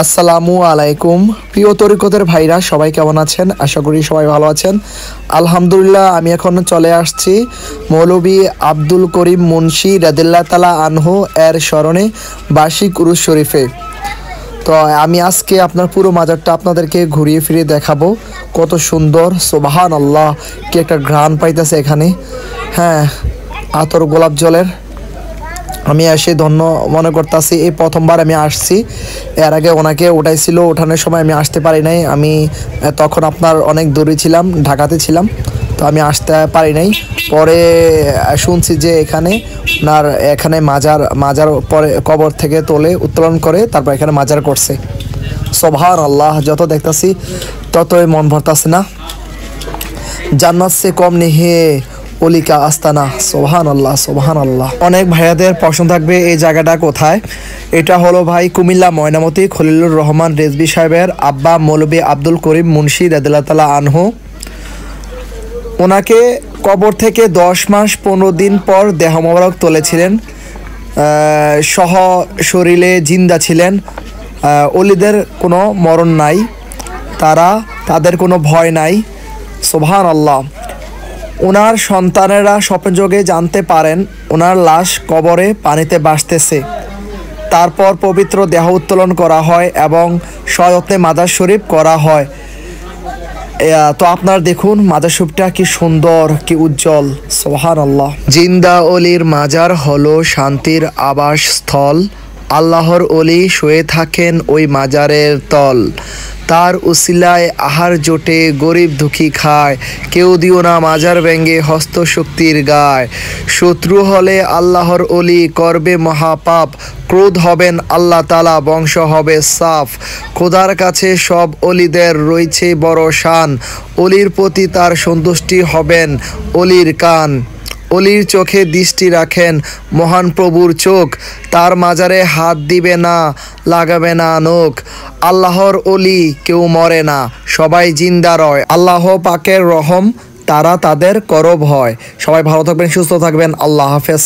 আসসালামু আলাইকুম প্রিয় তরিকতের ভাইরা, সবাই কেমন আছেন? আশা করি সবাই ভালো আছেন। আলহামদুলিল্লাহ, আমি এখন চলে আসছি মৌলভী আব্দুল করিম মুন্সি রাদিয়াল্লাহু তাআলা আনহু এর স্মরণে বার্ষিক উরুস শরীফে। তো আমি আজকে আপনার পুরো মাজারটা আপনাদেরকে ঘুরিয়ে ফিরিয়ে দেখাবো। কত সুন্দর, সুবহানাল্লাহ, কি একটা ঘ্রাণ পাইতেছে এখানে। হ্যাঁ, আতর গোলাপ জলের আমি এসে ধন্য মনে করতেছি। এই প্রথমবার আমি আসছি, এর আগে ওনাকে উঠাইছিল, ওঠানোর সময় আমি আসতে পারি নাই। আমি তখন আপনার অনেক দূরে ছিলাম, ঢাকাতে ছিলাম, তো আমি আসতে পারি নাই। পরে শুনছি যে এখানে মাজার পরে কবর থেকে তোলে উত্তোলন করে তারপর এখানে মাজার করছে। সুবহানাল্লাহ, যত দেখতেছি ততই মন ভরতাছে না। জান্নাত সে কম নেই অলিকা আস্তানা। সুবহানাল্লাহ, সুবহানাল্লাহ। অনেক ভাইয়াদের প্রশ্ন থাকবে এই জায়গাটা কোথায়। এটা হলো ভাই কুমিল্লা ময়নামতি খলিলুর রহমান রেজবি সাহেবের আব্বা মৌলভী আব্দুল করিম মুন্সি রাদিয়াল্লাহু তাআলা আনহু। ওনাকে কবর থেকে 10 মাস 15 দিন পর দেহ মোবারক তুলেছিলেন, সহ শরীরে জিন্দা ছিলেন। অলিদের কোনো মরণ নাই, তাদের কোনো ভয় নাই। সুবহানাল্লাহ। ওনার সন্তানেরা স্বপ্নযোগে জানতে পারেন ওনার লাশ কবরে পানিতে ভাসতেছে। তারপর পবিত্র দেহ উত্তোলন করা হয় এবং সযত্নে মাজার শরীফ করা হয়। তো আপনার দেখুন মাজার শরীফটা কি সুন্দর, কি উজ্জ্বল। সুবহানাল্লাহ। জিন্দা অলির মাজার হলো শান্তির আবাসস্থল। আল্লাহর অলি শুয়ে থাকেন ওই মাজারের তল। তার উসিলায় আহার জোটে, গরিব দুঃখী খায়। কেউ দিও না মাজার ভেঙ্গে হস্ত শক্তির গায়। শত্রু হলে আল্লাহর অলি করবে মহাপাপ। ক্রোধ হবেন আল্লাহ তাআলা, বংশ হবে সাফ। খোদার কাছে সব অলিদের রয়েছে বড় শান। অলির প্রতি তার সন্তুষ্টি হবেন অলির কান। অলির চোখে দৃষ্টি রাখেন মহান প্রভুর চোখ। তার মাজারে হাত দিবে না, লাগাবে না নখ। আল্লাহর অলি কেউ মরে না, সবাই জিন্দা রয়। আল্লাহ পাকের রহম, তারা তাদের করব হয়। সবাই ভালো থাকবেন, সুস্থ থাকবেন। আল্লাহ হাফেজ।